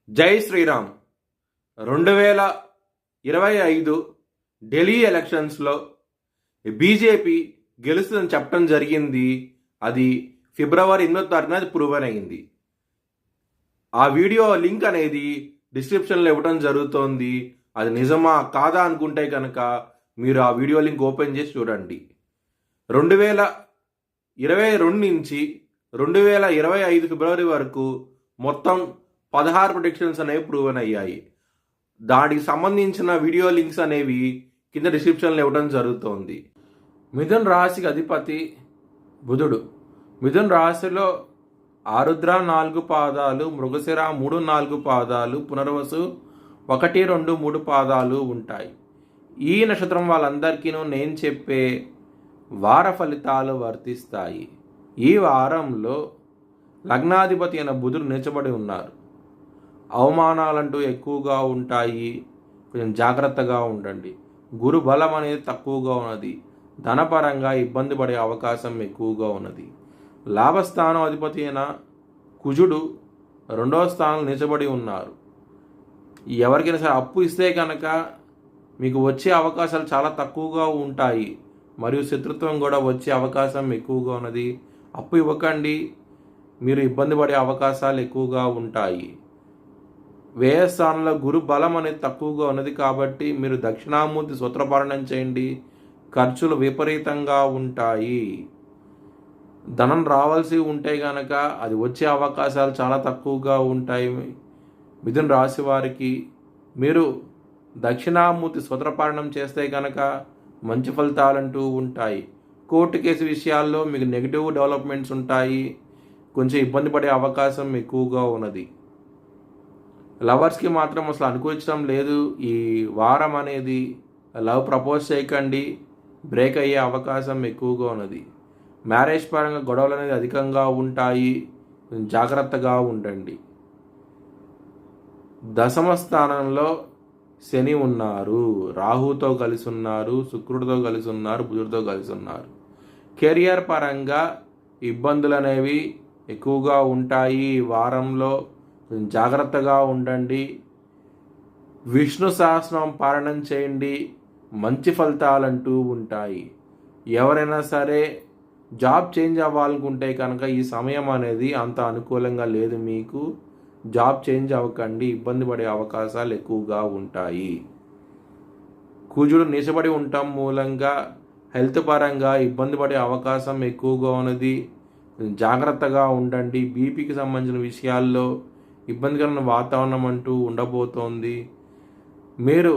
జై శ్రీరామ్. 2025 ఢిల్లీ ఎలక్షన్స్లో బీజేపీ గెలుస్తుందని చెప్పడం జరిగింది. అది ఫిబ్రవరి 8వ తారీఖున ప్రూవ్ అయింది. ఆ వీడియో లింక్ అనేది డిస్క్రిప్షన్లో ఇవ్వడం జరుగుతోంది. అది నిజమా కాదా అనుకుంటే కనుక మీరు ఆ వీడియో లింక్ ఓపెన్ చేసి చూడండి. 2022 నుంచి 2025 ఫిబ్రవరి వరకు మొత్తం 16 ప్రొడిక్షన్స్ అనేవి ప్రూవన్ అయ్యాయి. దానికి సంబంధించిన వీడియో లింక్స్ అనేవి కింద డిస్క్రిప్షన్లో ఇవ్వడం జరుగుతోంది. మిథున్ రాశికి అధిపతి బుధుడు. మిథున్ రాశిలో ఆరుద్ర 4 పాదాలు, మృగశిర 3, 4 పాదాలు, పునర్వసు 1, 2, 3 పాదాలు ఉంటాయి. ఈ నక్షత్రం వాళ్ళందరికీ నేను చెప్పే వార ఫలితాలు వర్తిస్తాయి. ఈ వారంలో లగ్నాధిపతి అయిన బుధుడు నిలిచబడి ఉన్నారు. అవమానాలంటూ ఎక్కువగా ఉంటాయి. కొంచెం జాగ్రత్తగా ఉండండి. గురు బలం అనేది తక్కువగా ఉన్నది. ధనపరంగా ఇబ్బంది పడే అవకాశం ఎక్కువగా ఉన్నది. లాభస్థానం అధిపతి అయిన కుజుడు 2వ స్థానంలో నిలిచబడి ఉన్నారు. ఎవరికైనా సరే అప్పు ఇస్తే కనుక మీకు వచ్చే అవకాశాలు చాలా తక్కువగా ఉంటాయి. మరియు శత్రుత్వం కూడా వచ్చే అవకాశం ఎక్కువగా ఉన్నది. అప్పు ఇవ్వకండి, మీరు ఇబ్బంది పడే అవకాశాలు ఎక్కువగా ఉంటాయి. వ్యయస్థానంలో గురు బలం అనేది తక్కువగా ఉన్నది కాబట్టి మీరు దక్షిణామూర్తి సూత్రపారణం చేయండి. ఖర్చులు విపరీతంగా ఉంటాయి. ధనం రావాల్సి ఉంటే కనుక అది వచ్చే అవకాశాలు చాలా తక్కువగా ఉంటాయి. మిథున రాశి వారికి మీరు దక్షిణామూర్తి సూత్రపారణం చేస్తే కనుక మంచి ఫలితాలంటూ ఉంటాయి. కోర్టు కేసు విషయాల్లో మీకు నెగిటివ్ డెవలప్మెంట్స్ ఉంటాయి. కొంచెం ఇబ్బంది పడే అవకాశం ఎక్కువగా ఉన్నది. లవర్స్కి మాత్రం అసలు అనుకూలించడం లేదు. ఈ వారం అనేది లవ్ ప్రపోజ్ చేయకండి, బ్రేక్ అయ్యే అవకాశం ఎక్కువగా ఉన్నది. మ్యారేజ్ పరంగా గొడవలు అనేది అధికంగా ఉంటాయి. జాగ్రత్తగా ఉండండి. దశమ స్థానంలో శని ఉన్నారు, రాహుతో కలిసి ఉన్నారు, శుక్రుడితో కలిసి ఉన్నారు, బుధుడితో కలిసి ఉన్నారు. కెరియర్ పరంగా ఇబ్బందులు అనేవి ఎక్కువగా ఉంటాయి. వారంలో జాగ్రత్తగా ఉండండి. విష్ణు సహస్రనామం పారాయణం చేయండి, మంచి ఫలితాలంటూ ఉంటాయి. ఎవరైనా సరే జాబ్ చేంజ్ అవ్వాలనుకుంటే కనుక ఈ సమయం అనేది అంత అనుకూలంగా లేదు. మీకు జాబ్ చేంజ్ అవ్వకండి, ఇబ్బంది పడే అవకాశాలు ఎక్కువగా ఉంటాయి. కుజుడు నిలబడి ఉండటం మూలంగా హెల్త్ పరంగా ఇబ్బంది పడే అవకాశం ఎక్కువగా ఉన్నది. జాగ్రత్తగా ఉండండి. బీపీకి సంబంధించిన విషయాల్లో ఇబ్బందికరమైన వాతావరణం అంటూ ఉండబోతోంది. మీరు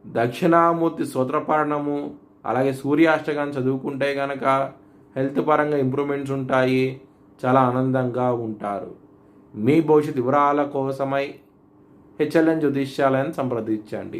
దక్షిణామూర్తి సూత్రపారణము అలాగే సూర్యాష్టకాన్ని చదువుకుంటే కనుక హెల్త్ పరంగా ఇంప్రూవ్మెంట్స్ ఉంటాయి. చాలా ఆనందంగా ఉంటారు. మీ భవిష్యత్ వివరాల కోసమై HLN జ్యోతిష్యాలయాన్ని సంప్రదించండి.